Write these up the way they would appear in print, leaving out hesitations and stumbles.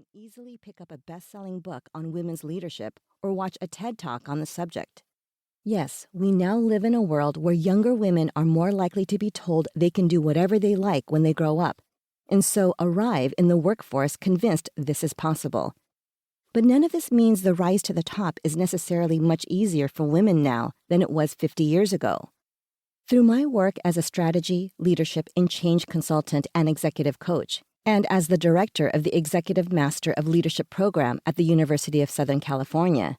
can easily pick up a best-selling book on women's leadership or watch a TED Talk on the subject. Yes, we now live in a world where younger women are more likely to be told they can do whatever they like when they grow up, and so arrive in the workforce convinced this is possible. But none of this means the rise to the top is necessarily much easier for women now than it was 50 years ago. Through my work as a strategy, leadership, and change consultant and executive coach, and as the director of the Executive Master of Leadership program at the University of Southern California,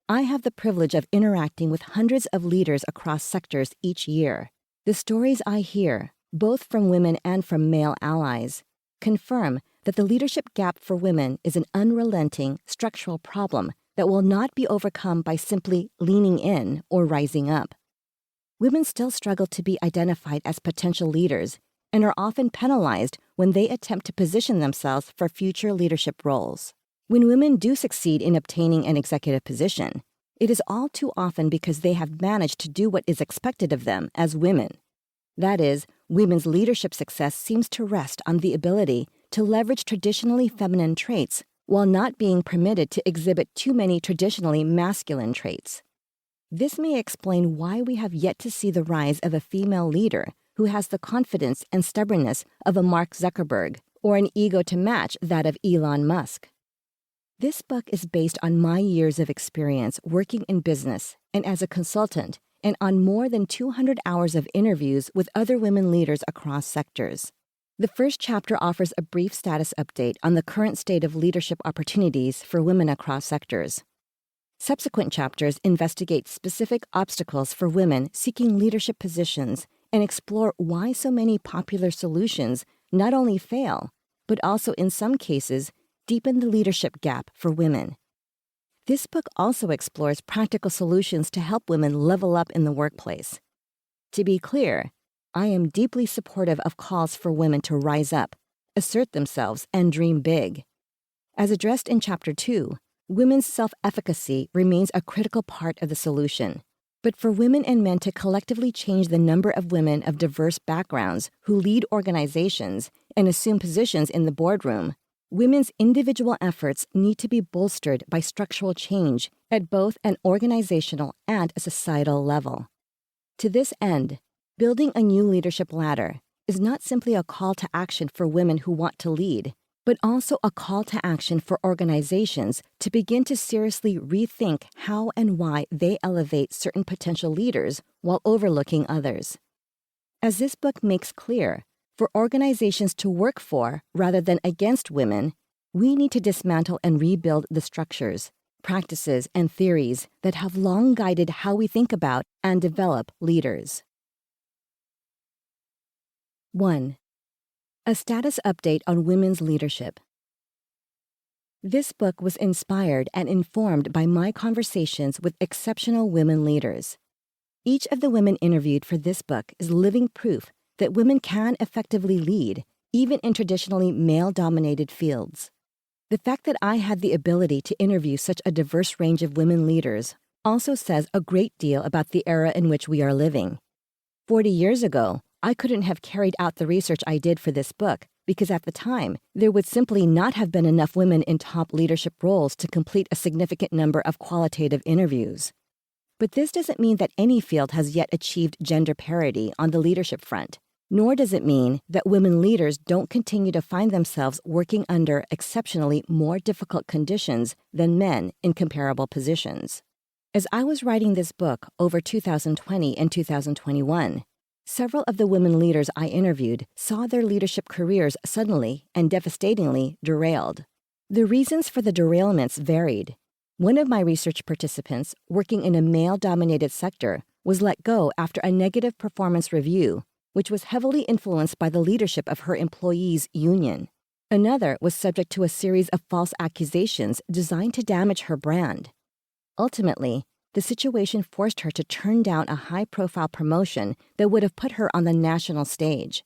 I have the privilege of interacting with hundreds of leaders across sectors each year. The stories I hear, both from women and from male allies, confirm that the leadership gap for women is an unrelenting structural problem that will not be overcome by simply leaning in or rising up. Women still struggle to be identified as potential leaders and are often penalized when they attempt to position themselves for future leadership roles. When women do succeed in obtaining an executive position, it is all too often because they have managed to do what is expected of them as women. That is, women's leadership success seems to rest on the ability to leverage traditionally feminine traits while not being permitted to exhibit too many traditionally masculine traits. This may explain why we have yet to see the rise of a female leader who has the confidence and stubbornness of a Mark Zuckerberg or an ego to match that of Elon Musk. This book is based on my years of experience working in business and as a consultant and on more than 200 hours of interviews with other women leaders across sectors. The first chapter offers a brief status update on the current state of leadership opportunities for women across sectors. Subsequent chapters investigate specific obstacles for women seeking leadership positions and explore why so many popular solutions not only fail, but also in some cases deepen the leadership gap for women. This book also explores practical solutions to help women level up in the workplace. To be clear, I am deeply supportive of calls for women to rise up, assert themselves, and dream big. As addressed in Chapter 2, women's self-efficacy remains a critical part of the solution. But for women and men to collectively change the number of women of diverse backgrounds who lead organizations and assume positions in the boardroom, women's individual efforts need to be bolstered by structural change at both an organizational and a societal level. To this end, building a new leadership ladder is not simply a call to action for women who want to lead, but also a call to action for organizations to begin to seriously rethink how and why they elevate certain potential leaders while overlooking others. As this book makes clear, for organizations to work for rather than against women, we need to dismantle and rebuild the structures, practices, and theories that have long guided how we think about and develop leaders. 1. A status update on women's leadership. This book was inspired and informed by my conversations with exceptional women leaders. Each of the women interviewed for this book is living proof that women can effectively lead, even in traditionally male-dominated fields. The fact that I had the ability to interview such a diverse range of women leaders also says a great deal about the era in which we are living. 40 years ago, I couldn't have carried out the research I did for this book because at the time, there would simply not have been enough women in top leadership roles to complete a significant number of qualitative interviews. But this doesn't mean that any field has yet achieved gender parity on the leadership front, nor does it mean that women leaders don't continue to find themselves working under exceptionally more difficult conditions than men in comparable positions. As I was writing this book over 2020 and 2021, several of the women leaders I interviewed saw their leadership careers suddenly and devastatingly derailed. The reasons for the derailments varied. One of my research participants, working in a male-dominated sector, was let go after a negative performance review, which was heavily influenced by the leadership of her employees' union. Another was subject to a series of false accusations designed to damage her brand. Ultimately, the situation forced her to turn down a high-profile promotion that would have put her on the national stage.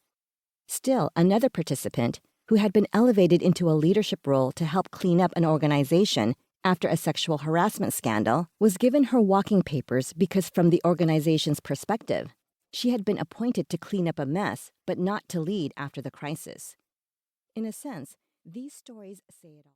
Still, another participant, who had been elevated into a leadership role to help clean up an organization after a sexual harassment scandal, was given her walking papers because from the organization's perspective, she had been appointed to clean up a mess, but not to lead after the crisis. In a sense, these stories say it all.